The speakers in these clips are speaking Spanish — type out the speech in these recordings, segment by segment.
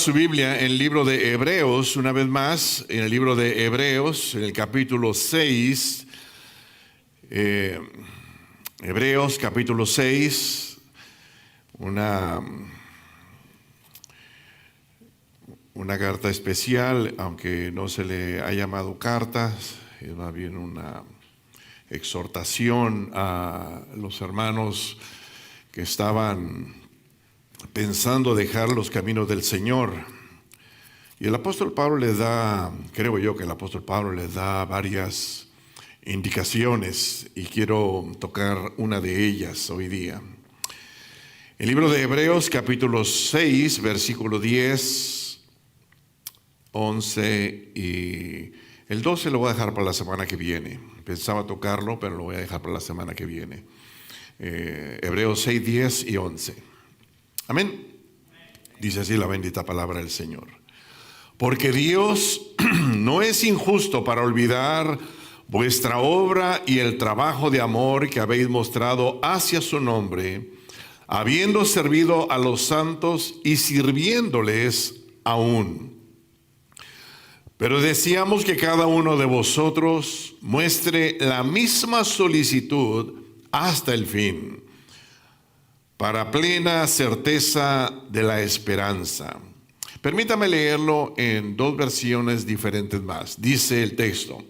su Biblia en el libro de Hebreos, una vez más, en el libro de Hebreos, en el capítulo 6, Hebreos capítulo 6, una carta especial, aunque no se le ha llamado carta, es más bien una exhortación a los hermanos que estaban pensando dejar los caminos del Señor. Y el apóstol Pablo les da, creo yo que el apóstol Pablo les da varias indicaciones y quiero tocar una de ellas hoy día. El libro de Hebreos capítulo 6, versículo 10, 11 y el 12 lo voy a dejar para la semana que viene. Pensaba tocarlo, pero lo voy a dejar para la semana que viene. Hebreos 6, 10 y 11. Amén. Dice así la bendita palabra del Señor. Porque Dios no es injusto para olvidar vuestra obra y el trabajo de amor que habéis mostrado hacia su nombre, habiendo servido a los santos y sirviéndoles aún. Pero deseamos que cada uno de vosotros muestre la misma solicitud hasta el fin, para plena certeza de la esperanza. Permítame leerlo en dos versiones diferentes más. Dice el texto: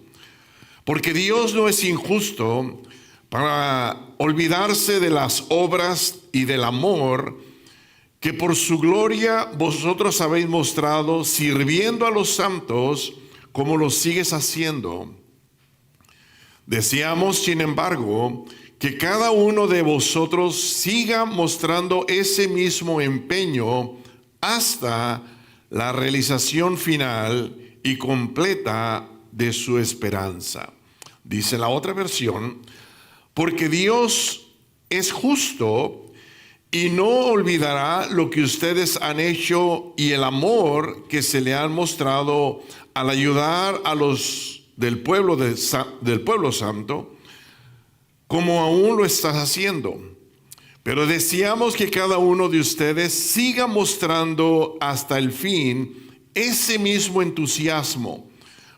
porque Dios no es injusto para olvidarse de las obras y del amor que por su gloria vosotros habéis mostrado, sirviendo a los santos como lo sigues haciendo. Deseamos, sin embargo, que cada uno de vosotros siga mostrando ese mismo empeño hasta la realización final y completa de su esperanza. Dice la otra versión: porque Dios es justo y no olvidará lo que ustedes han hecho y el amor que se le han mostrado al ayudar a los del pueblo santo, como aún lo estás haciendo. Pero deseamos que cada uno de ustedes siga mostrando hasta el fin ese mismo entusiasmo,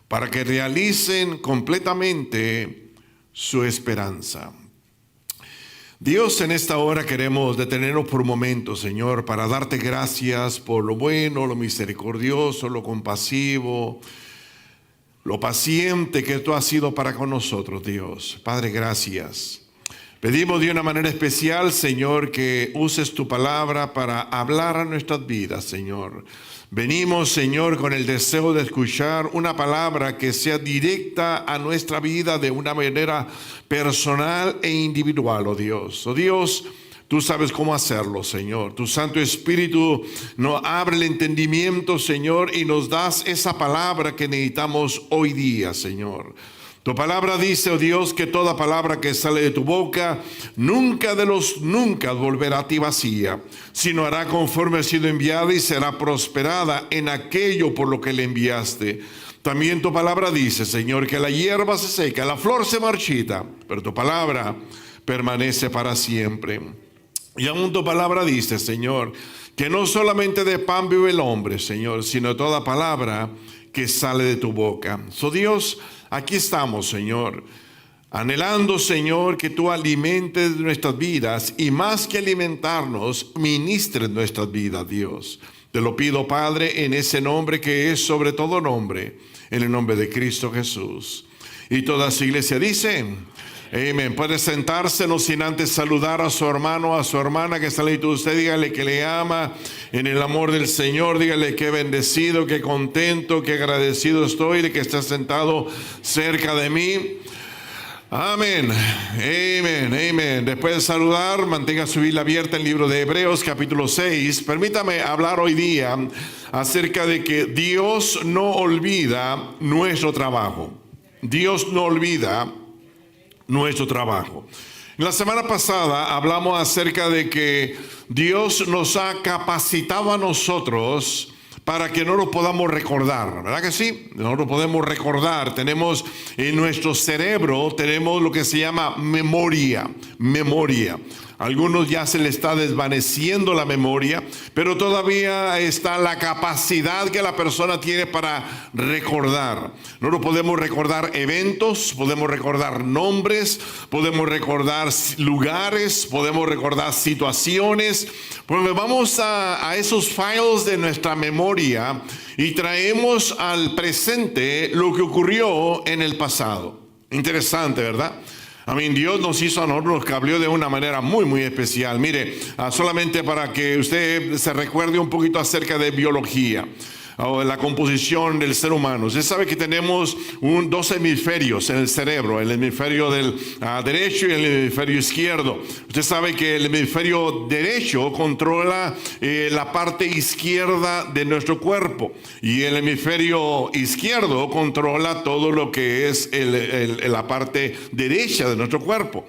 para que realicen completamente su esperanza. Dios, en esta hora queremos detenernos por un momento, Señor, para darte gracias por lo bueno, lo misericordioso, lo compasivo, lo paciente que tú has sido para con nosotros, Dios. Padre, gracias. Pedimos de una manera especial, Señor, que uses tu palabra para hablar a nuestras vidas, Señor. Venimos, Señor, con el deseo de escuchar una palabra que sea directa a nuestra vida de una manera personal e individual, oh Dios. Oh Dios, tú sabes cómo hacerlo, Señor. Tu Santo Espíritu nos abre el entendimiento, Señor, y nos das esa palabra que necesitamos hoy día, Señor. Tu palabra dice, oh Dios, que toda palabra que sale de tu boca nunca volverá a ti vacía, sino hará conforme ha sido enviada y será prosperada en aquello por lo que le enviaste. También tu palabra dice, Señor, que la hierba se seca, la flor se marchita, pero tu palabra permanece para siempre. Y aún tu palabra dice, Señor, que no solamente de pan vive el hombre, Señor, sino de toda palabra que sale de tu boca. So, Dios, aquí estamos, Señor, anhelando, Señor, que tú alimentes nuestras vidas y más que alimentarnos, ministres nuestras vidas, Dios. Te lo pido, Padre, en ese nombre que es sobre todo nombre, en el nombre de Cristo Jesús. Y toda su iglesia dice: amén. Puede sentarse, no sin antes saludar a su hermano, a su hermana que está al lado de usted. Dígale que le ama en el amor del Señor. Dígale que bendecido, que contento, que agradecido estoy de que está sentado cerca de mí. Amén, amén, amén. Después de saludar, mantenga su Biblia abierta en el libro de Hebreos capítulo 6. Permítame hablar hoy día acerca de que Dios no olvida nuestro trabajo. Dios no olvida nuestro trabajo. La semana pasada hablamos acerca de que Dios nos ha capacitado a nosotros para que no lo podamos recordar, ¿verdad que sí? No lo podemos recordar. Tenemos en nuestro cerebro, tenemos lo que se llama memoria. Algunos ya se les está desvaneciendo la memoria, pero todavía está la capacidad que la persona tiene para recordar. Nosotros podemos recordar eventos, podemos recordar nombres, podemos recordar lugares, podemos recordar situaciones. Pues vamos a esos files de nuestra memoria y traemos al presente lo que ocurrió en el pasado. Interesante, ¿verdad? Dios nos hizo a nosotros, nos cableó de una manera muy, muy especial. Mire, solamente para que usted se recuerde un poquito acerca de biología o la composición del ser humano. Usted sabe que tenemos dos hemisferios en el cerebro, el hemisferio del derecho y el hemisferio izquierdo. Usted sabe que el hemisferio derecho controla la parte izquierda de nuestro cuerpo y el hemisferio izquierdo controla todo lo que es la parte derecha de nuestro cuerpo.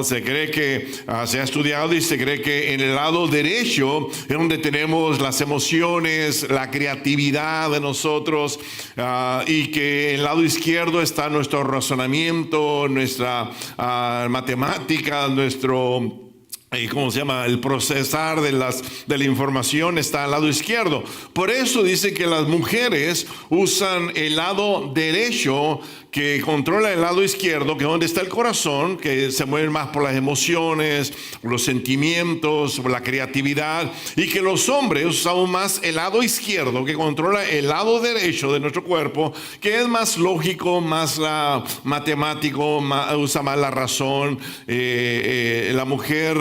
Se cree que se ha estudiado y se cree que en el lado derecho es donde tenemos las emociones, la creatividad de nosotros, y que en el lado izquierdo está nuestro razonamiento, nuestra matemática, nuestro... el procesar de la información está al lado izquierdo. Por eso dice que las mujeres usan el lado derecho que controla el lado izquierdo, que es donde está el corazón, que se mueve más por las emociones, los sentimientos, por la creatividad, y que los hombres usamos más el lado izquierdo, que controla el lado derecho de nuestro cuerpo, que es más lógico, más matemático, usa más la razón. La mujer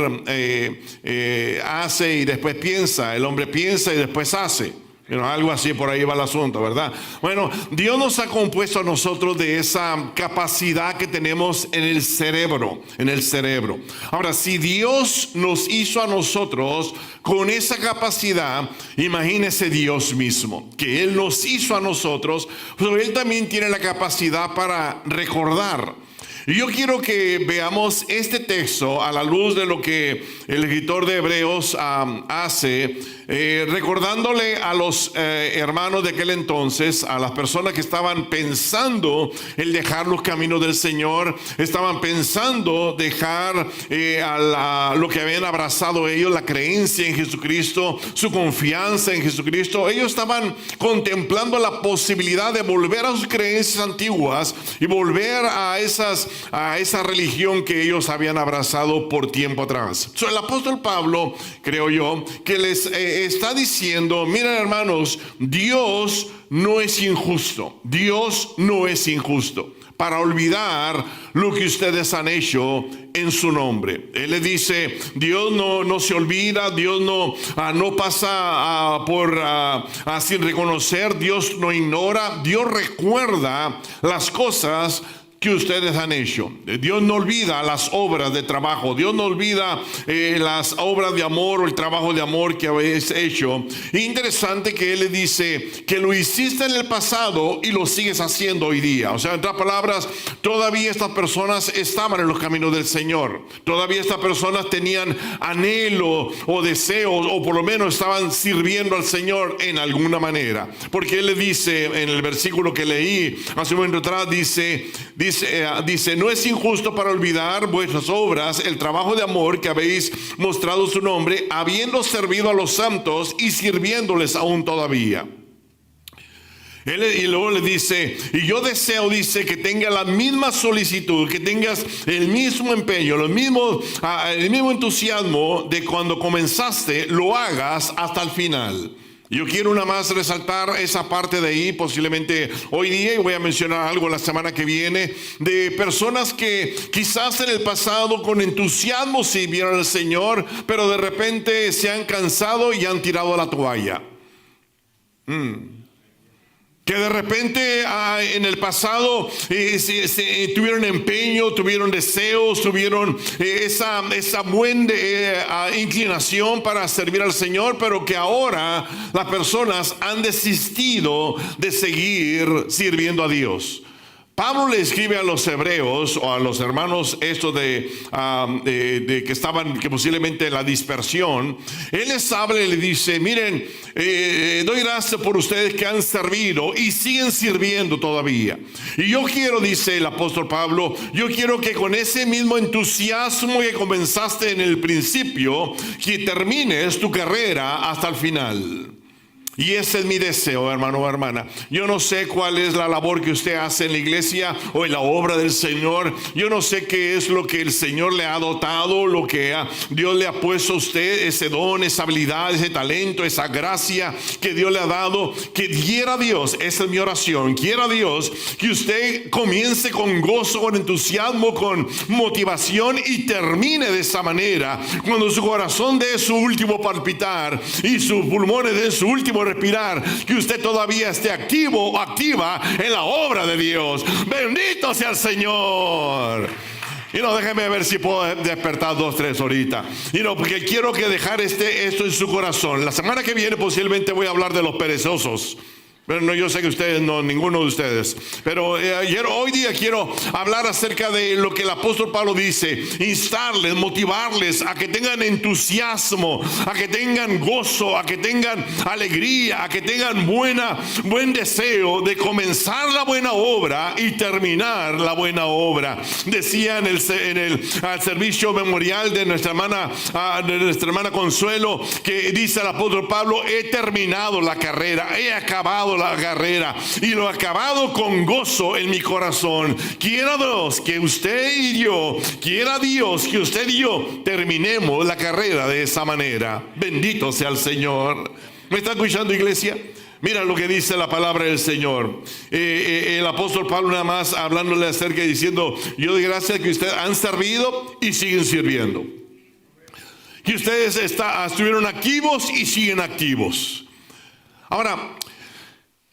hace y después piensa, el hombre piensa y después hace. Algo así, por ahí va el asunto, ¿verdad? Bueno, Dios nos ha compuesto a nosotros de esa capacidad que tenemos en el cerebro, Ahora, si Dios nos hizo a nosotros con esa capacidad, imagínese Dios mismo, que Él nos hizo a nosotros, pero Él también tiene la capacidad para recordar. Y yo quiero que veamos este texto a la luz de lo que el escritor de Hebreos hace, recordándole a los hermanos de aquel entonces, a las personas que estaban pensando en dejar los caminos del Señor, estaban pensando dejar lo que habían abrazado ellos, la creencia en Jesucristo, su confianza en Jesucristo. Ellos estaban contemplando la posibilidad de volver a sus creencias antiguas y volver a esa religión que ellos habían abrazado por tiempo atrás. El apóstol Pablo, creo yo, que les está diciendo: miren, hermanos, Dios no es injusto. Dios no es injusto para olvidar lo que ustedes han hecho en su nombre. Él le dice: Dios no se olvida, Dios no pasa sin reconocer, Dios no ignora, Dios recuerda las cosas que ustedes han hecho. Dios no olvida las obras de trabajo, Dios no olvida las obras de amor o el trabajo de amor que habéis hecho. Interesante que Él le dice que lo hiciste en el pasado y lo sigues haciendo hoy día. O sea, en otras palabras, todavía estas personas estaban en los caminos del Señor, todavía estas personas tenían anhelo o deseos, o por lo menos estaban sirviendo al Señor en alguna manera, porque Él le dice en el versículo que leí hace un momento atrás, dice, no es injusto para olvidar vuestras obras, el trabajo de amor que habéis mostrado su nombre, habiendo servido a los santos y sirviéndoles aún todavía. Y luego le dice: y yo deseo, dice, que tenga la misma solicitud, que tengas el mismo empeño, el mismo entusiasmo de cuando comenzaste, lo hagas hasta el final. Yo quiero una más resaltar esa parte de ahí, posiblemente hoy día, y voy a mencionar algo la semana que viene, de personas que quizás en el pasado con entusiasmo sirvieron al Señor, pero de repente se han cansado y han tirado la toalla. Que de repente en el pasado tuvieron empeño, tuvieron deseos, tuvieron esa buena inclinación para servir al Señor, pero que ahora las personas han desistido de seguir sirviendo a Dios. Pablo le escribe a los hebreos o a los hermanos estos de que estaban, que posiblemente en la dispersión. Él les habla y le dice: miren, doy gracias por ustedes que han servido y siguen sirviendo todavía. Y yo quiero, dice el apóstol Pablo, yo quiero que con ese mismo entusiasmo que comenzaste en el principio, que termines tu carrera hasta el final. Y ese es mi deseo, hermano o hermana. Yo no sé cuál es la labor que usted hace en la iglesia o en la obra del Señor. Yo no sé qué es lo que el Señor le ha dotado, lo que Dios le ha puesto a usted, ese don, esa habilidad, ese talento, esa gracia que Dios le ha dado. Que quiera Dios, esa es mi oración, quiera Dios que usted comience con gozo, con entusiasmo, con motivación y termine de esa manera. Cuando su corazón dé su último palpitar y sus pulmones den su último respirar, que usted todavía esté activo o activa en la obra de Dios. Bendito sea el Señor. Y no, déjeme ver si puedo despertar 2, 3 ahorita. Y no, porque quiero que dejar esto en su corazón. La semana que viene posiblemente voy a hablar de los perezosos. Pero no, yo sé que ustedes no, ninguno de ustedes. Pero hoy día quiero hablar acerca de lo que el apóstol Pablo dice. Instarles, motivarles a que tengan entusiasmo, a que tengan gozo, a que tengan alegría, a que tengan buen deseo de comenzar la buena obra y terminar la buena obra. Decía al servicio memorial de nuestra hermana Consuelo, que dice el apóstol Pablo: he terminado la carrera, he acabado la carrera y lo he acabado con gozo en mi corazón. Quiera Dios que usted y yo, terminemos la carrera de esa manera. Bendito sea el Señor. ¿Me está escuchando, iglesia? Mira lo que dice la palabra del Señor. El apóstol Pablo nada más hablándole acerca y diciendo: yo doy gracias que ustedes han servido y siguen sirviendo. Que ustedes estuvieron activos y siguen activos. Ahora,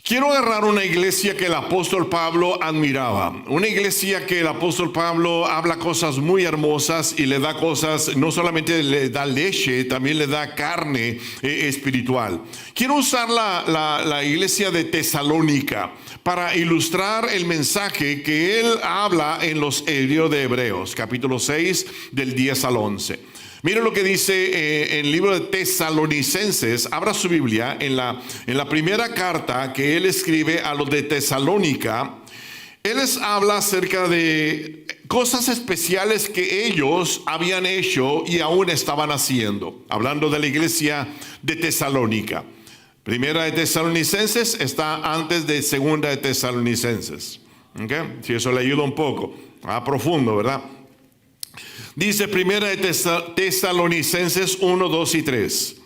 quiero agarrar una iglesia que el apóstol Pablo admiraba. Una iglesia que el apóstol Pablo habla cosas muy hermosas y le da cosas, no solamente le da leche, también le da carne espiritual. Quiero usar la iglesia de Tesalónica para ilustrar el mensaje que él habla en los libros de Hebreos, capítulo 6, del 10 al 11. Miren lo que dice en el libro de Tesalonicenses. Abra su Biblia en la primera carta que él escribe a los de Tesalónica. Él les habla acerca de cosas especiales que ellos habían hecho y aún estaban haciendo. Hablando de la iglesia de Tesalónica. Primera de Tesalonicenses está antes de segunda de Tesalonicenses. ¿Okay? Si eso le ayuda un poco. Profundo, ¿verdad? Dice primera de Tesalonicenses 1, 2 y 3.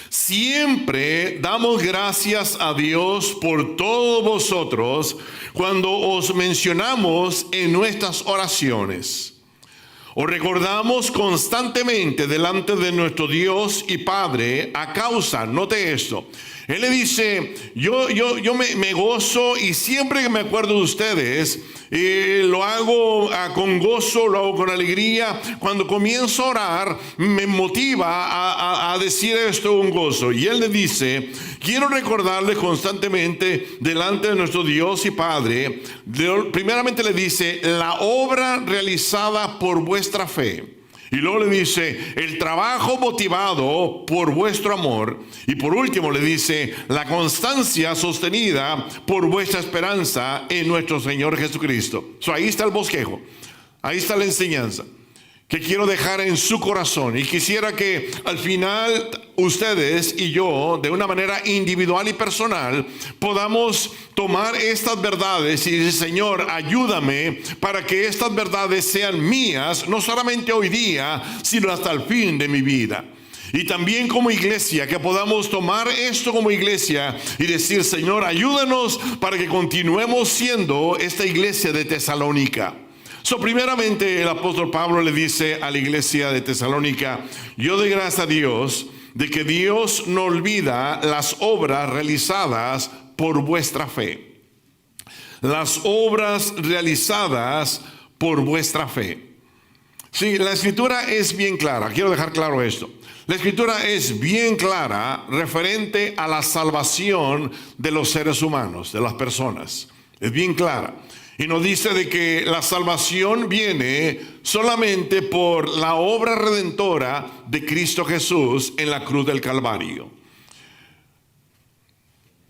Siempre damos gracias a Dios por todos vosotros cuando os mencionamos en nuestras oraciones. Os recordamos constantemente delante de nuestro Dios y Padre a causa, note esto. Él le dice: yo me gozo y siempre que me acuerdo de ustedes, lo hago con gozo, lo hago con alegría. Cuando comienzo a orar, me motiva a decir esto con gozo. Y él le dice: quiero recordarles constantemente delante de nuestro Dios y Padre. Primeramente le dice: la obra realizada por vuestra fe. Y luego le dice: el trabajo motivado por vuestro amor. Y por último le dice: la constancia sostenida por vuestra esperanza en nuestro Señor Jesucristo. Ahí está el bosquejo. Ahí está la enseñanza que quiero dejar en su corazón. Y quisiera que al final ustedes y yo, de una manera individual y personal, podamos tomar estas verdades y decir: Señor, ayúdame para que estas verdades sean mías, no solamente hoy día, sino hasta el fin de mi vida. Y también como iglesia, que podamos tomar esto como iglesia y decir: Señor, ayúdanos para que continuemos siendo esta iglesia de Tesalónica. Primeramente el apóstol Pablo le dice a la iglesia de Tesalónica: yo doy gracias a Dios de que Dios no olvida las obras realizadas por vuestra fe. Las obras realizadas por vuestra fe. Sí, la escritura es bien clara. Quiero dejar claro esto. La escritura es bien clara referente a la salvación de los seres humanos, de las personas. Es bien clara. Y nos dice de que la salvación viene solamente por la obra redentora de Cristo Jesús en la cruz del Calvario.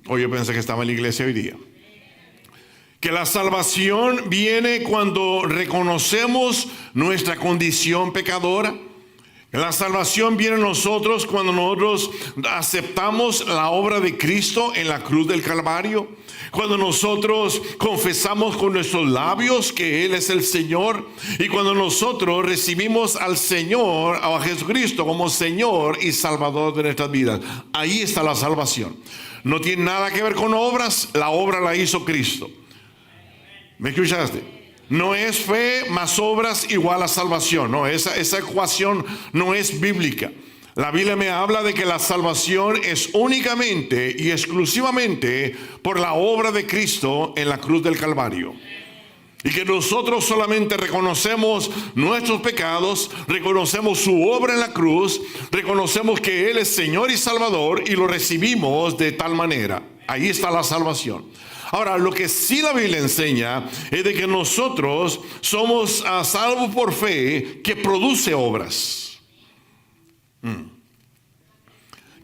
Hoy yo pensé que estaba en la iglesia hoy día. Que la salvación viene cuando reconocemos nuestra condición pecadora. La salvación viene a nosotros cuando nosotros aceptamos la obra de Cristo en la cruz del Calvario. Cuando nosotros confesamos con nuestros labios que Él es el Señor. Y cuando nosotros recibimos al Señor, a Jesucristo como Señor y Salvador de nuestras vidas. Ahí está la salvación. No tiene nada que ver con obras. La obra la hizo Cristo. ¿Me escuchaste? No es fe más obras igual a salvación. No, esa ecuación no es bíblica. La Biblia me habla de que la salvación es únicamente y exclusivamente por la obra de Cristo en la cruz del Calvario. Y que nosotros solamente reconocemos nuestros pecados, reconocemos su obra en la cruz, reconocemos que Él es Señor y Salvador y lo recibimos de tal manera. Ahí está la salvación. Ahora, lo que sí la Biblia enseña es de que nosotros somos salvos por fe que produce obras.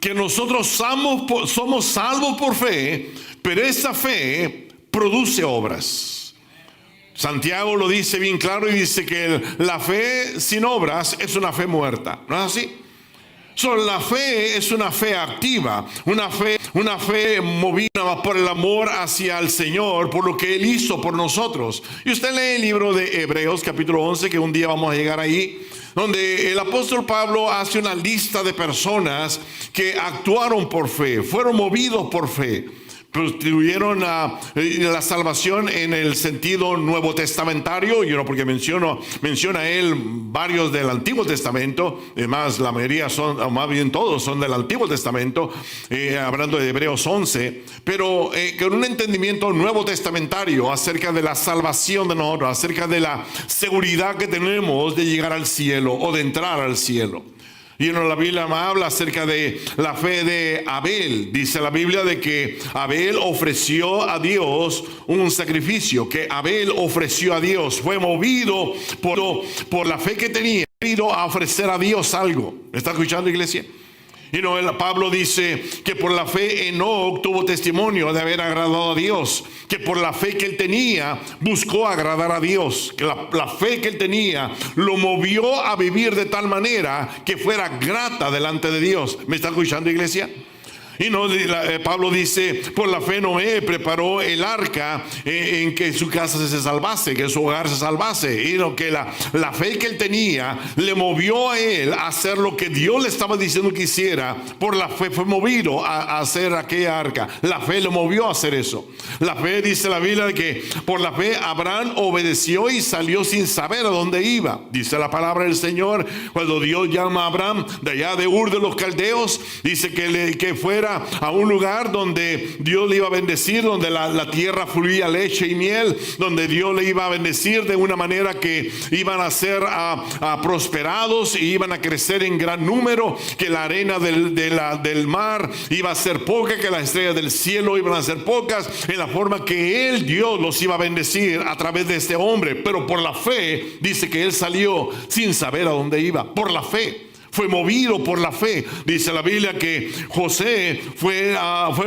Que nosotros somos salvos por fe, pero esa fe produce obras. Santiago lo dice bien claro y dice que la fe sin obras es una fe muerta. ¿No es así? La fe es una fe activa, una fe movida por el amor hacia el Señor, por lo que Él hizo por nosotros. Y usted lee el libro de Hebreos capítulo 11, que un día vamos a llegar ahí, donde el apóstol Pablo hace una lista de personas que actuaron por fe, fueron movidos por fe. Tuvieron la salvación en el sentido nuevo testamentario, porque menciona él varios del Antiguo Testamento. Además, la mayoría son, o más bien todos son del Antiguo Testamento, hablando de Hebreos 11, pero con un entendimiento nuevo testamentario acerca de la salvación de nosotros, acerca de la seguridad que tenemos de llegar al cielo o de entrar al cielo. Y la Biblia me habla acerca de la fe de Abel. Dice la Biblia de que Abel ofreció a Dios un sacrificio, que Abel ofreció a Dios, fue movido por la fe que tenía, a ofrecer a Dios algo. ¿Me está escuchando, iglesia? Pablo dice que por la fe Enoc tuvo testimonio de haber agradado a Dios, que por la fe que él tenía buscó agradar a Dios, que la fe que él tenía lo movió a vivir de tal manera que fuera grata delante de Dios. ¿Me está escuchando, iglesia? Pablo dice, por la fe Noé preparó el arca en que su casa se salvase, que su hogar se salvase. Y que la fe que él tenía le movió a él a hacer lo que Dios le estaba diciendo que hiciera. Por la fe fue movido a hacer aquella arca. La fe le movió a hacer eso. La fe, dice la Biblia, que por la fe Abraham obedeció y salió sin saber a dónde iba. Dice la palabra del Señor, cuando Dios llama a Abraham de allá de Ur de los Caldeos, dice que fuera a un lugar donde Dios le iba a bendecir, donde la tierra fluía leche y miel, donde Dios le iba a bendecir de una manera que iban a ser prosperados y iban a crecer en gran número, que la arena del mar iba a ser poca, que las estrellas del cielo iban a ser pocas, en la forma que Dios los iba a bendecir a través de este hombre. Pero por la fe, dice que él salió sin saber a dónde iba, por la fe. Fue movido por la fe. Dice la Biblia que José fue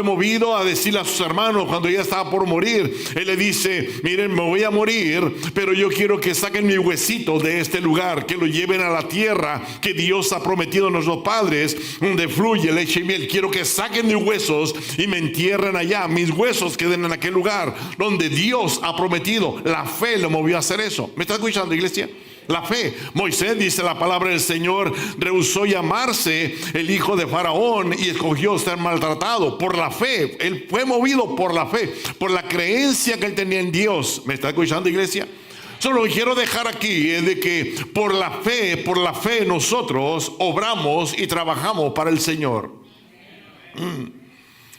movido a decirle a sus hermanos cuando ya estaba por morir. Él le dice, miren, me voy a morir, pero yo quiero que saquen mis huesitos de este lugar, que lo lleven a la tierra que Dios ha prometido a nuestros padres, donde fluye leche y miel. Quiero que saquen mis huesos y me entierren allá. Mis huesos queden en aquel lugar donde Dios ha prometido. La fe lo movió a hacer eso. ¿Me está escuchando, iglesia? La fe. Moisés, dice la palabra del Señor, rehusó llamarse el hijo de Faraón y escogió ser maltratado. Por la fe. Él fue movido por la fe, por la creencia que él tenía en Dios. ¿Me está escuchando, iglesia? Solo quiero dejar aquí es de que por la fe nosotros obramos y trabajamos para el Señor.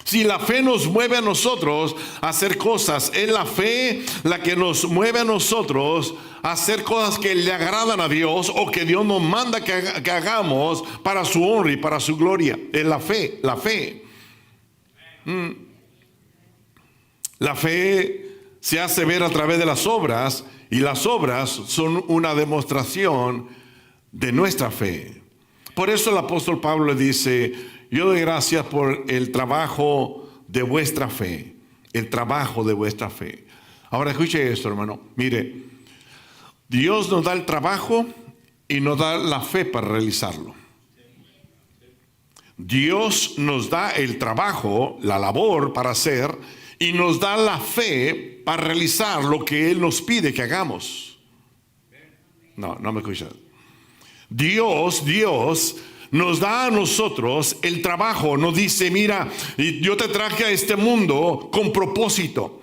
Si la fe nos mueve a nosotros a hacer cosas, es la fe la que nos mueve a nosotros a hacer cosas que le agradan a Dios o que Dios nos manda que hagamos para su honra y para su gloria. Es la fe, la fe. La fe se hace ver a través de las obras, y las obras son una demostración de nuestra fe. Por eso el apóstol Pablo le dice: yo doy gracias por el trabajo de vuestra fe, el trabajo de vuestra fe. Ahora escuche esto, hermano. Mire, Dios nos da el trabajo y nos da la fe para realizarlo. Dios nos da el trabajo, la labor para hacer, y nos da la fe para realizar lo que Él nos pide que hagamos. No me escuchan. Dios nos da a nosotros el trabajo. Nos dice: mira, yo te traje a este mundo con propósito.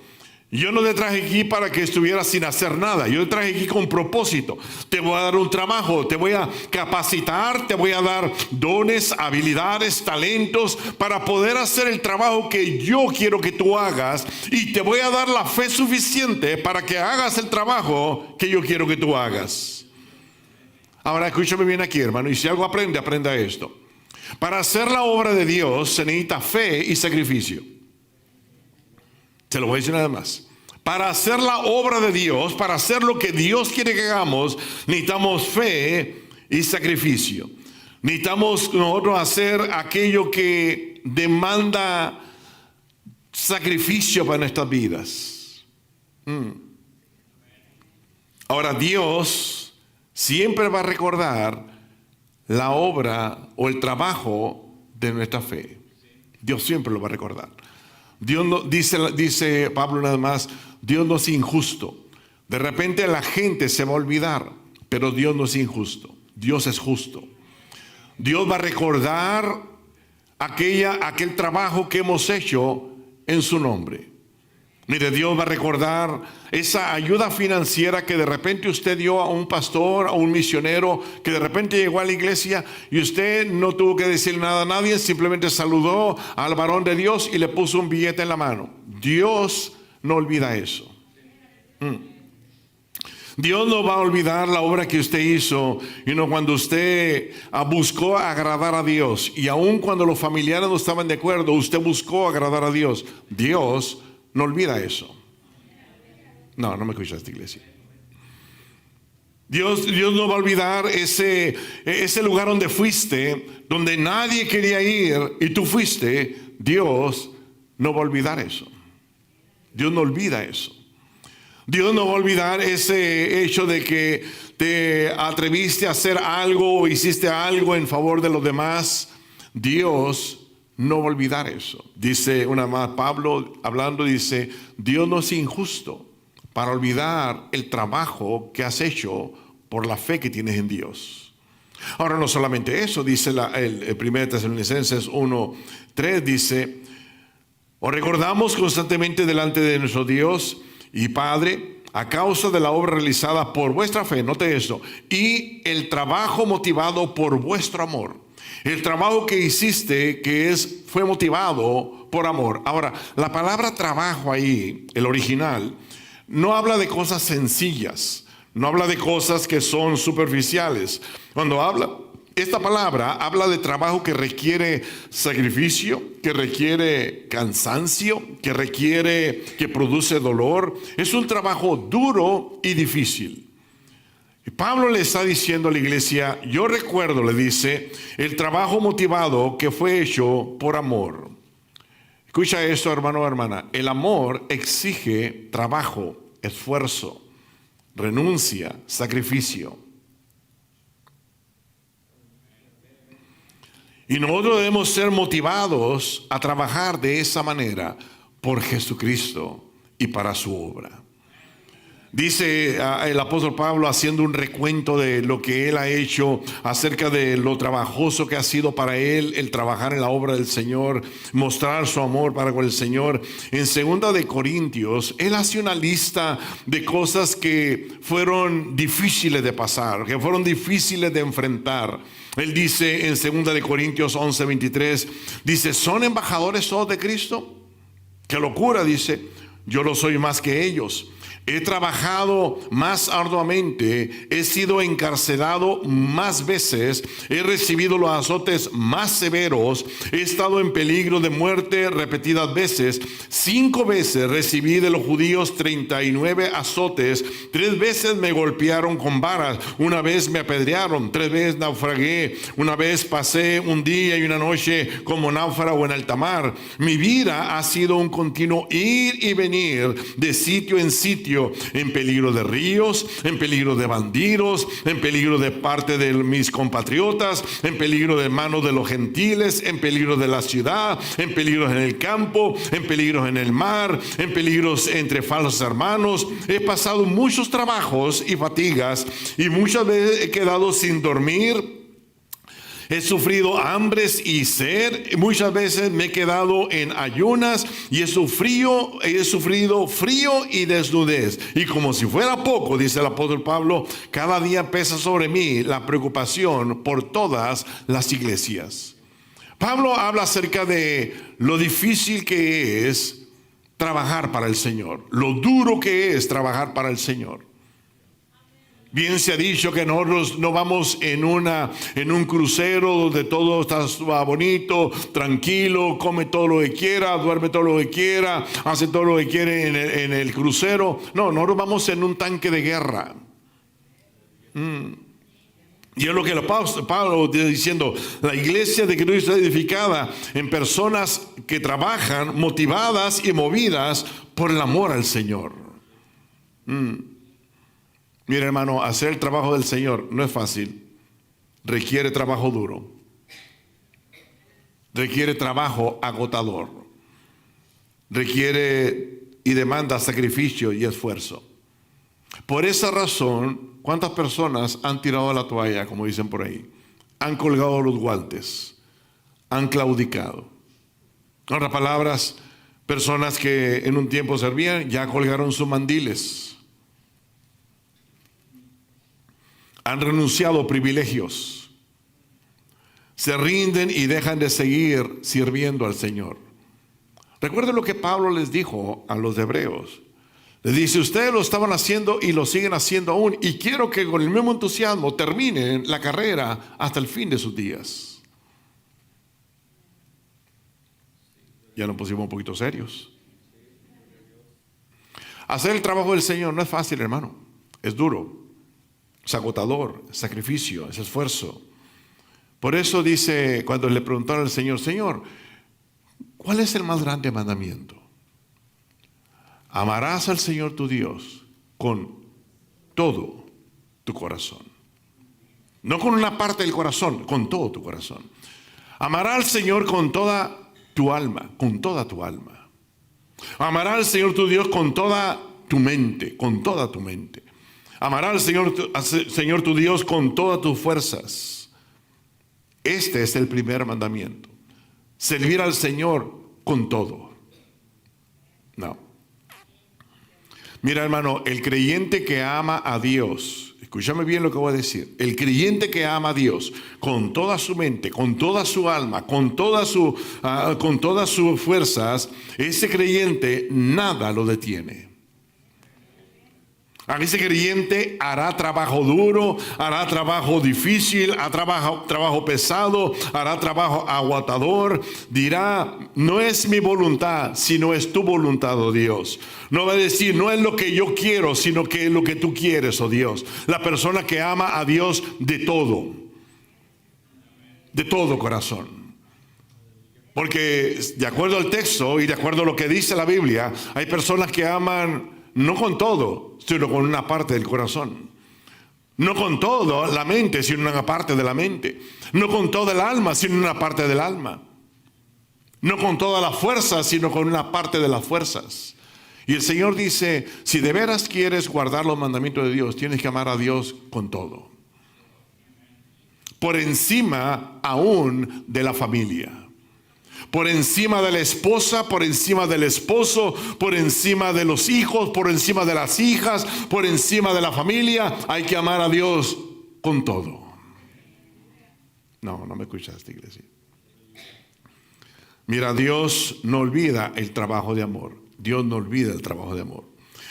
Yo no te traje aquí para que estuvieras sin hacer nada. Yo te traje aquí con propósito. Te voy a dar un trabajo, te voy a capacitar, te voy a dar dones, habilidades, talentos para poder hacer el trabajo que yo quiero que tú hagas, y te voy a dar la fe suficiente para que hagas el trabajo que yo quiero que tú hagas. Ahora escúchame bien aquí, hermano, y si algo aprenda esto. Para hacer la obra de Dios se necesita fe y sacrificio. Se lo voy a decir nada más. Para hacer la obra de Dios, para hacer lo que Dios quiere que hagamos, necesitamos fe y sacrificio. Necesitamos nosotros hacer aquello que demanda sacrificio para nuestras vidas. Ahora, Dios siempre va a recordar la obra o el trabajo de nuestra fe. Dios siempre lo va a recordar. Dios no, dice Pablo nada más: Dios no es injusto. De repente la gente se va a olvidar, pero Dios no es injusto. Dios es justo. Dios va a recordar aquel trabajo que hemos hecho en su nombre. Mire, Dios va a recordar esa ayuda financiera que de repente usted dio a un pastor, a un misionero, que de repente llegó a la iglesia y usted no tuvo que decir nada a nadie, simplemente saludó al varón de Dios y le puso un billete en la mano. Dios no olvida eso. Dios no va a olvidar la obra que usted hizo, cuando usted buscó agradar a Dios, y aun cuando los familiares no estaban de acuerdo, usted buscó agradar a Dios. Dios no olvida eso. No me escucha esta iglesia. Dios no va a olvidar ese lugar donde fuiste, donde nadie quería ir y tú fuiste. Dios no va a olvidar eso. Dios no olvida eso. Dios no va a olvidar ese hecho de que te atreviste a hacer algo o hiciste algo en favor de los demás. Dios no va a olvidar eso. Dice una más Pablo hablando, dice: Dios no es injusto para olvidar el trabajo que has hecho por la fe que tienes en Dios. Ahora, no solamente eso, dice el 1 Tesalonicenses 1:3, dice: os recordamos constantemente delante de nuestro Dios y Padre a causa de la obra realizada por vuestra fe, note eso, y el trabajo motivado por vuestro amor. El trabajo que hiciste fue motivado por amor. Ahora, la palabra trabajo ahí, el original, no habla de cosas sencillas, no habla de cosas que son superficiales. Cuando esta palabra habla de trabajo que requiere sacrificio, que requiere cansancio, que produce dolor. Es un trabajo duro y difícil. Y Pablo le está diciendo a la iglesia: yo recuerdo, le dice, el trabajo motivado que fue hecho por amor. Escucha esto, hermano o hermana. El amor exige trabajo, esfuerzo, renuncia, sacrificio. Y nosotros debemos ser motivados a trabajar de esa manera por Jesucristo y para su obra. Dice el apóstol Pablo, haciendo un recuento de lo que él ha hecho, acerca de lo trabajoso que ha sido para él el trabajar en la obra del Señor, mostrar su amor para con el Señor. En 2 de Corintios, él hace una lista de cosas que fueron difíciles de pasar, que fueron difíciles de enfrentar. Él dice en 2 de Corintios 11:23, dice: ¿son embajadores todos de Cristo? ¡Qué locura!, dice. yo lo soy más que ellos. He trabajado más arduamente, he sido encarcelado más veces, he recibido los azotes más severos, he estado en peligro de muerte repetidas veces. 5 veces recibí de los judíos 39 azotes, 3 veces me golpearon con varas, una vez me apedrearon, 3 veces naufragué, una vez pasé un día y una noche como náufrago en alta mar. Mi vida ha sido un continuo ir y venir de sitio en sitio, en peligro de ríos, en peligro de bandidos, en peligro de parte de mis compatriotas, en peligro de manos de los gentiles, en peligro de la ciudad, en peligros en el campo, en peligros en el mar, en peligros entre falsos hermanos. He pasado muchos trabajos y fatigas, y muchas veces he quedado sin dormir. He sufrido hambres y sed, muchas veces me he quedado en ayunas y he sufrido frío y desnudez. Y como si fuera poco, dice el apóstol Pablo, cada día pesa sobre mí la preocupación por todas las iglesias. Pablo habla acerca de lo difícil que es trabajar para el Señor, lo duro que es trabajar para el Señor. Bien se ha dicho que nosotros no vamos en un crucero donde todo está bonito, tranquilo, come todo lo que quiera, duerme todo lo que quiera, hace todo lo que quiere en el crucero. No, nosotros vamos en un tanque de guerra. Y es lo que Pablo está diciendo. La iglesia de Cristo es edificada en personas que trabajan motivadas y movidas por el amor al Señor. Mira, hermano, hacer el trabajo del Señor no es fácil. Requiere trabajo duro. Requiere trabajo agotador. Requiere y demanda sacrificio y esfuerzo. Por esa razón, ¿cuántas personas han tirado la toalla, como dicen por ahí? Han colgado los guantes. Han claudicado. En otras palabras, personas que en un tiempo servían ya colgaron sus mandiles. Han renunciado a privilegios, se rinden y dejan de seguir sirviendo al Señor. Recuerden lo que Pablo les dijo a los hebreos. Les dice, ustedes lo estaban haciendo y lo siguen haciendo aún, y quiero que con el mismo entusiasmo terminen la carrera hasta el fin de sus días. Ya nos pusimos un poquito serios. Hacer el trabajo del Señor no es fácil, hermano, es duro. Es agotador, es sacrificio, es esfuerzo. Por eso dice, cuando le preguntaron al Señor, Señor, ¿cuál es el más grande mandamiento? Amarás al Señor tu Dios con todo tu corazón. No con una parte del corazón, con todo tu corazón. Amarás al Señor con toda tu alma, con toda tu alma. Amarás al Señor tu Dios con toda tu mente, con toda tu mente. Amarás al Señor tu Dios con todas tus fuerzas. Este es el primer mandamiento. Servir al Señor con todo. No. Mira, hermano, el creyente que ama a Dios, escúchame bien lo que voy a decir. El creyente que ama a Dios con toda su mente, con toda su alma, con todas sus fuerzas, ese creyente nada lo detiene. A ese creyente hará trabajo duro, hará trabajo difícil, hará trabajo pesado, hará trabajo agotador. Dirá, no es mi voluntad, sino es tu voluntad, oh Dios. No va a decir, no es lo que yo quiero, sino que es lo que tú quieres, oh Dios. La persona que ama a Dios de todo corazón. Porque de acuerdo al texto y de acuerdo a lo que dice la Biblia, hay personas que aman no con todo, sino con una parte del corazón. No con todo la mente, sino una parte de la mente. No con toda el alma, sino una parte del alma. No con toda la fuerza, sino con una parte de las fuerzas. Y el Señor dice, si de veras quieres guardar los mandamientos de Dios, tienes que amar a Dios con todo. Por encima aún de la familia. Por encima de la esposa, por encima del esposo, por encima de los hijos, por encima de las hijas, por encima de la familia, hay que amar a Dios con todo. No me escuchaste, iglesia. Mira, Dios no olvida el trabajo de amor. Dios no olvida el trabajo de amor.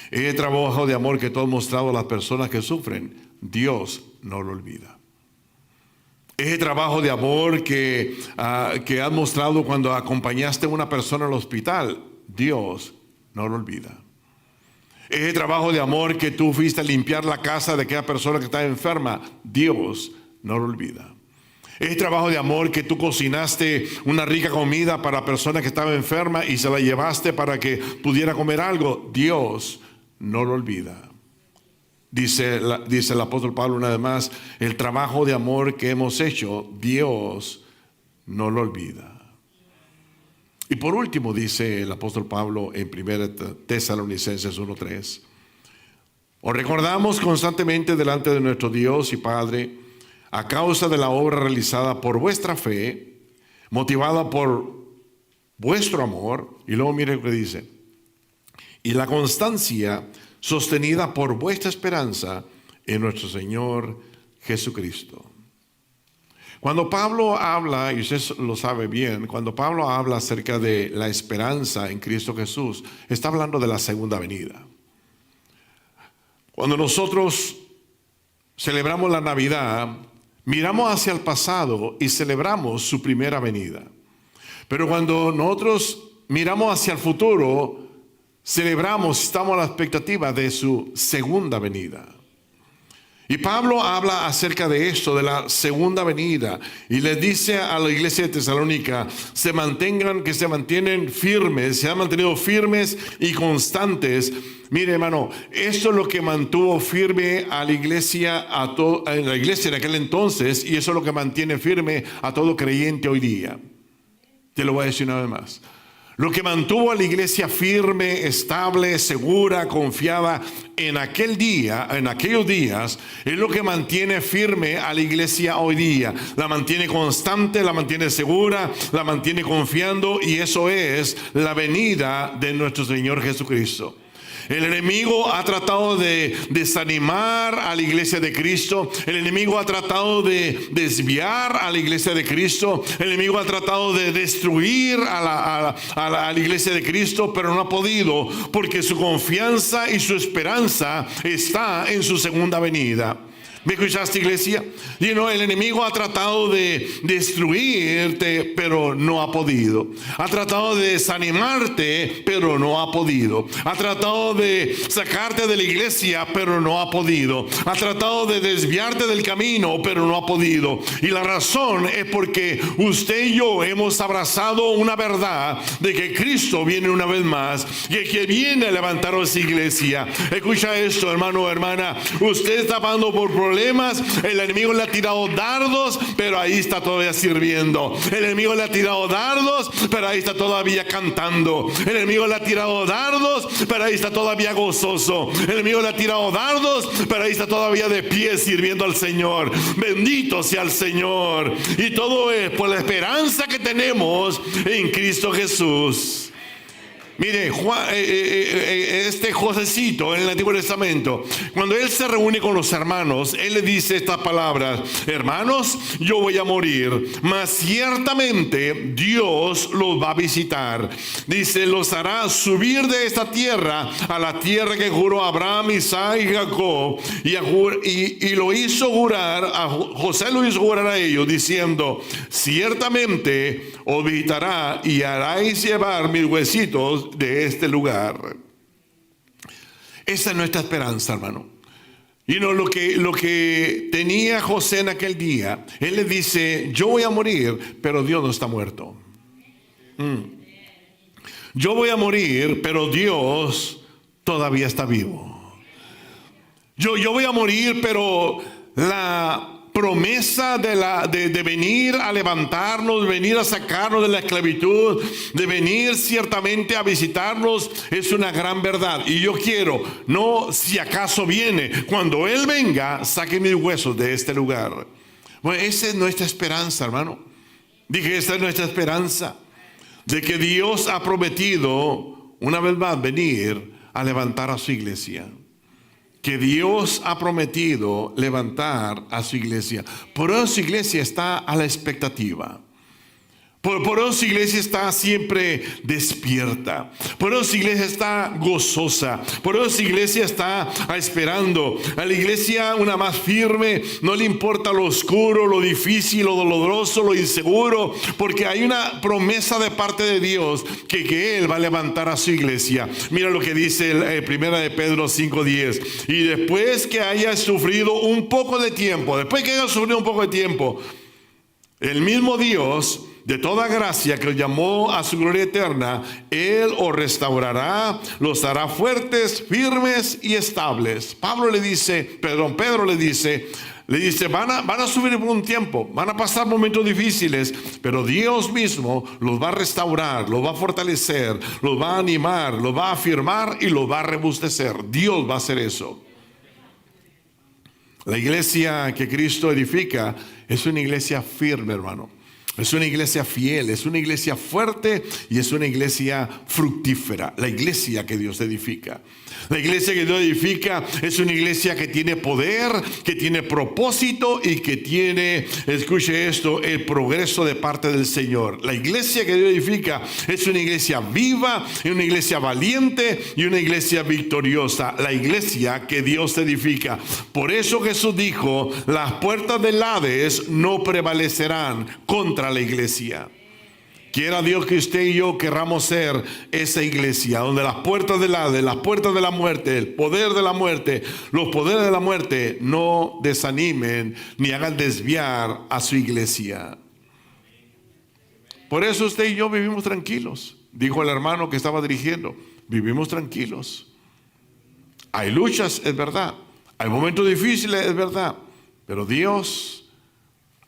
Ese trabajo de amor que tú has mostrado a las personas que sufren, Dios no lo olvida. Ese trabajo de amor que has mostrado cuando acompañaste a una persona al hospital, Dios no lo olvida. Ese trabajo de amor que tú fuiste a limpiar la casa de aquella persona que está enferma, Dios no lo olvida. Ese trabajo de amor que tú cocinaste una rica comida para la persona que estaba enferma y se la llevaste para que pudiera comer algo, Dios no lo olvida. Dice el apóstol Pablo una vez más, el trabajo de amor que hemos hecho, Dios no lo olvida. Y por último dice el apóstol Pablo en 1 Tesalonicenses 1:3, os recordamos constantemente delante de nuestro Dios y Padre a causa de la obra realizada por vuestra fe, motivada por vuestro amor, y luego mire lo que dice, y la constancia sostenida por vuestra esperanza en nuestro Señor Jesucristo. Cuando Pablo habla, y usted lo sabe bien, cuando Pablo habla acerca de la esperanza en Cristo Jesús, está hablando de la segunda venida. Cuando nosotros celebramos la Navidad, miramos hacia el pasado y celebramos su primera venida. Pero cuando nosotros miramos hacia el futuro, celebramos, estamos a la expectativa de su segunda venida. Y Pablo habla acerca de esto, de la segunda venida, y les dice a la iglesia de Tesalónica, se mantienen firmes, se han mantenido firmes y constantes. Mire, hermano, esto es lo que mantuvo firme a la iglesia, en la iglesia de aquel entonces, y eso es lo que mantiene firme a todo creyente hoy día. Te lo voy a decir una vez más. Lo que mantuvo a la iglesia firme, estable, segura, confiada en aquellos días, es lo que mantiene firme a la iglesia hoy día. La mantiene constante, la mantiene segura, la mantiene confiando, y eso es la venida de nuestro Señor Jesucristo. El enemigo ha tratado de desanimar a la iglesia de Cristo. El enemigo ha tratado de desviar a la iglesia de Cristo. El enemigo ha tratado de destruir a la iglesia de Cristo, pero no ha podido, porque su confianza y su esperanza está en su segunda venida. ¿Me escuchaste, iglesia? El enemigo ha tratado de destruirte, pero no ha podido. Ha tratado de desanimarte, pero no ha podido. Ha tratado de sacarte de la iglesia, pero no ha podido. Ha tratado de desviarte del camino, pero no ha podido. Y la razón es porque usted y yo hemos abrazado una verdad de que Cristo viene una vez más y que viene a levantar a esa iglesia. Escucha esto, hermano o hermana. Usted está pasando por problemas. El enemigo le ha tirado dardos, pero ahí está todavía sirviendo. El enemigo le ha tirado dardos, pero ahí está todavía cantando. El enemigo le ha tirado dardos, pero ahí está todavía gozoso. El enemigo le ha tirado dardos, pero ahí está todavía de pie sirviendo al Señor. Bendito sea el Señor. Y todo es por la esperanza que tenemos en Cristo Jesús. Mire, este Josecito en el Antiguo Testamento, cuando él se reúne con los hermanos, él le dice estas palabras: hermanos, yo voy a morir, mas ciertamente Dios los va a visitar. Dice, los hará subir de esta tierra a la tierra que juró a Abraham, Isaac y Jacob, y lo hizo jurar, José lo hizo jurar a ellos, diciendo, ciertamente os visitará y haráis llevar mis huesitos de este lugar. Esa es nuestra esperanza, hermano. Y lo que tenía José en aquel día, él le dice, yo voy a morir, pero Dios no está muerto. Yo voy a morir, pero Dios todavía está vivo. Yo voy a morir, pero la promesa de venir a levantarnos, de venir a sacarnos de la esclavitud, de venir ciertamente a visitarnos, es una gran verdad. Y yo quiero, no si acaso viene, cuando Él venga, saque mis huesos de este lugar. Bueno, esa es nuestra esperanza, hermano. Dije, esta es nuestra esperanza, de que Dios ha prometido una vez más venir a levantar a su iglesia. Que Dios ha prometido levantar a su iglesia. Por eso su iglesia está a la expectativa. Por eso su iglesia está siempre despierta. Por eso su iglesia está gozosa. Por eso su iglesia está esperando. A la iglesia, una más firme, no le importa lo oscuro, lo difícil, lo doloroso, lo inseguro, porque hay una promesa de parte de Dios que Él va a levantar a su iglesia. Mira lo que dice Primera de Pedro 5:10. Y después que haya sufrido un poco de tiempo, el mismo Dios de toda gracia que os llamó a su gloria eterna, Él os restaurará, los hará fuertes, firmes y estables. Pedro le dice, van a sufrir por un tiempo, van a pasar momentos difíciles, pero Dios mismo los va a restaurar, los va a fortalecer, los va a animar, los va a afirmar y los va a robustecer. Dios va a hacer eso. La iglesia que Cristo edifica es una iglesia firme, hermano. Es una iglesia fiel, es una iglesia fuerte y es una iglesia fructífera. La iglesia que Dios edifica. La iglesia que Dios edifica es una iglesia que tiene poder, que tiene propósito y que tiene, escuche esto, el progreso de parte del Señor. La iglesia que Dios edifica es una iglesia viva, una iglesia valiente y una iglesia victoriosa. La iglesia que Dios edifica. Por eso Jesús dijo, las puertas del Hades no prevalecerán contra la iglesia. Quiera Dios que usted y yo querramos ser esa iglesia donde las puertas del Hades, las puertas de la muerte, el poder de la muerte, los poderes de la muerte no desanimen ni hagan desviar a su iglesia. Por eso usted y yo vivimos tranquilos. Dijo el hermano que estaba dirigiendo, vivimos tranquilos. Hay luchas, es verdad. Hay momentos difíciles, es verdad. Pero Dios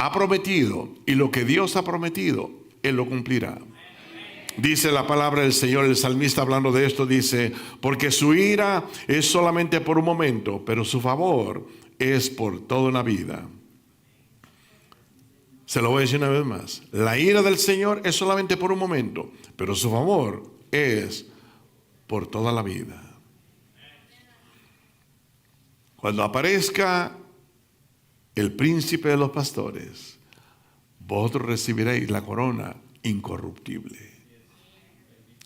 ha prometido, y lo que Dios ha prometido, Él lo cumplirá. Dice la palabra del Señor, el salmista hablando de esto dice, porque su ira es solamente por un momento, pero su favor es por toda una vida. Se lo voy a decir una vez más. La ira del Señor es solamente por un momento, pero su favor es por toda la vida. Cuando aparezca el príncipe de los pastores, vosotros recibiréis la corona incorruptible.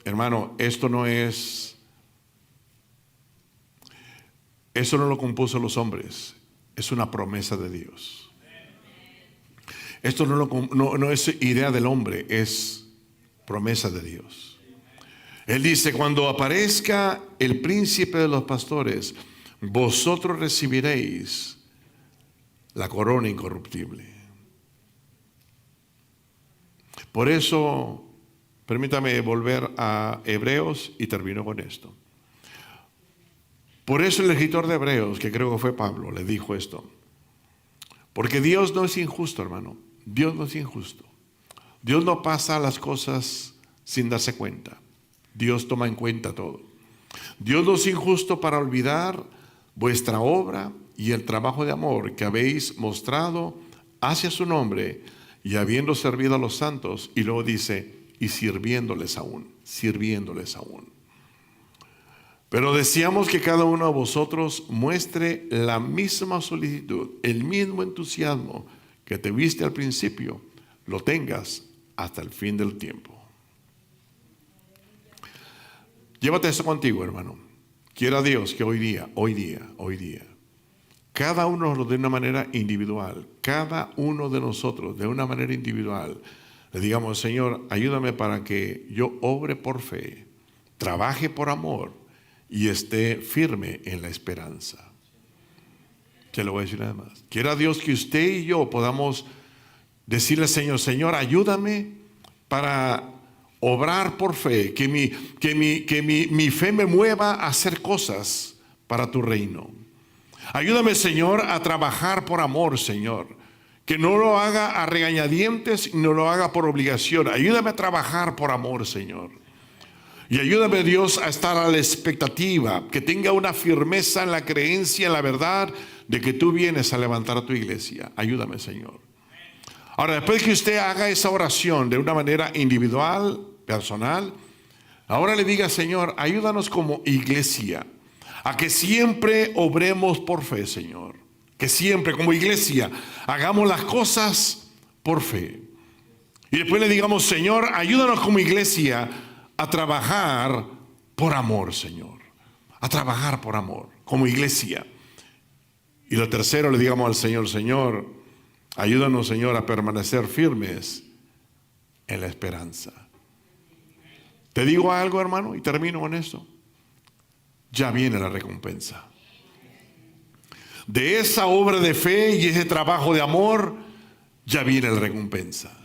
Hermano, eso no lo compuso los hombres, es una promesa de Dios. Esto no es idea del hombre, es promesa de Dios. Él dice, cuando aparezca el príncipe de los pastores, vosotros recibiréis la corona incorruptible. Por eso, permítame volver a Hebreos y termino con esto. Por eso el escritor de Hebreos, que creo que fue Pablo, le dijo esto. Porque Dios no es injusto, hermano. Dios no es injusto. Dios no pasa las cosas sin darse cuenta. Dios toma en cuenta todo. Dios no es injusto para olvidar vuestra obra y el trabajo de amor que habéis mostrado hacia su nombre, y habiendo servido a los santos, y luego dice, y sirviéndoles aún. Pero deseamos que cada uno de vosotros muestre la misma solicitud, el mismo entusiasmo que te viste al principio, lo tengas hasta el fin del tiempo. Llévate eso contigo, hermano. Quiera Dios que hoy día, cada uno de una manera individual, cada uno de nosotros de una manera individual, le digamos, Señor, ayúdame para que yo obre por fe, trabaje por amor y esté firme en la esperanza. Se lo voy a decir nada más. Quiera Dios que usted y yo podamos decirle al Señor, Señor, ayúdame para obrar por fe, que mi fe me mueva a hacer cosas para tu reino. Ayúdame, Señor, a trabajar por amor, Señor. Que no lo haga a regañadientes, no lo haga por obligación. Ayúdame a trabajar por amor, Señor. Y ayúdame, Dios, a estar a la expectativa, que tenga una firmeza en la creencia, en la verdad, de que tú vienes a levantar a tu iglesia. Ayúdame, Señor. Ahora, después que usted haga esa oración de una manera individual, personal, ahora le diga, Señor, ayúdanos como iglesia a que siempre obremos por fe, Señor. Que siempre como iglesia hagamos las cosas por fe. Y después le digamos: Señor, ayúdanos como iglesia a trabajar por amor, Señor. A trabajar por amor, como iglesia. Y lo tercero, le digamos al Señor: Señor, ayúdanos, Señor, a permanecer firmes en la esperanza. Te digo algo, hermano, y termino con esto. Ya viene la recompensa. De esa obra de fe y ese trabajo de amor, ya viene la recompensa.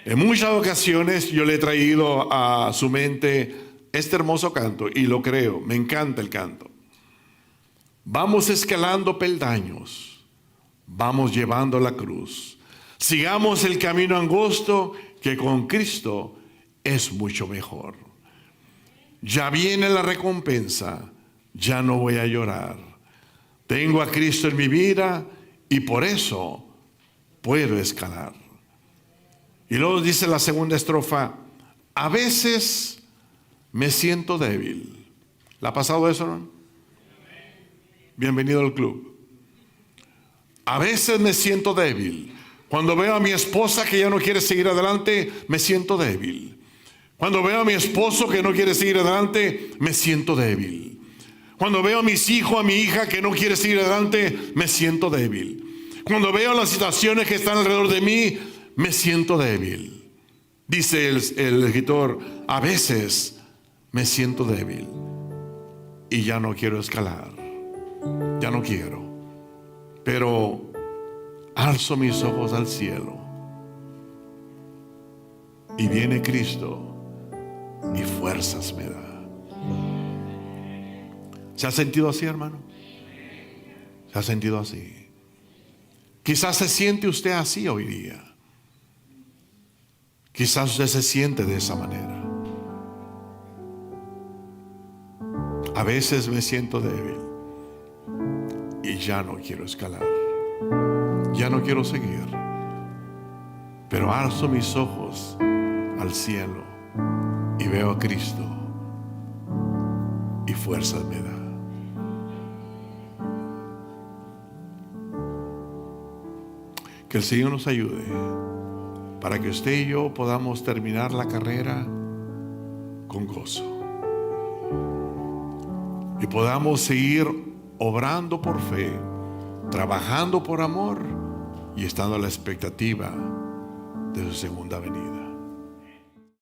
En muchas ocasiones yo le he traído a su mente este hermoso canto, y lo creo, me encanta el canto. Vamos escalando peldaños, vamos llevando la cruz. Sigamos el camino angosto, que con Cristo es mucho mejor. Ya viene la recompensa, ya no voy a llorar. Tengo a Cristo en mi vida y por eso puedo escalar. Y luego dice la segunda estrofa: a veces me siento débil. ¿Le ha pasado eso, no? Bienvenido al club. A veces me siento débil. Cuando veo a mi esposa que ya no quiere seguir adelante, me siento débil. Cuando veo a mi esposo que no quiere seguir adelante, me siento débil. Cuando veo a mis hijos, a mi hija que no quiere seguir adelante, me siento débil. Cuando veo las situaciones que están alrededor de mí, me siento débil. Dice el escritor: a veces me siento débil y ya no quiero escalar. Ya no quiero. Pero alzo mis ojos al cielo y viene Cristo y fuerzas me da. ¿Se ha sentido así, hermano? ¿Se ha sentido así? Quizás se siente usted así hoy día. Quizás usted se siente de esa manera. A veces me siento débil y ya no quiero escalar. Ya no quiero seguir. Pero alzo mis ojos al cielo y veo a Cristo y fuerzas me da. Que el Señor nos ayude para que usted y yo podamos terminar la carrera con gozo y podamos seguir obrando por fe, trabajando por amor y estando a la expectativa de su segunda venida.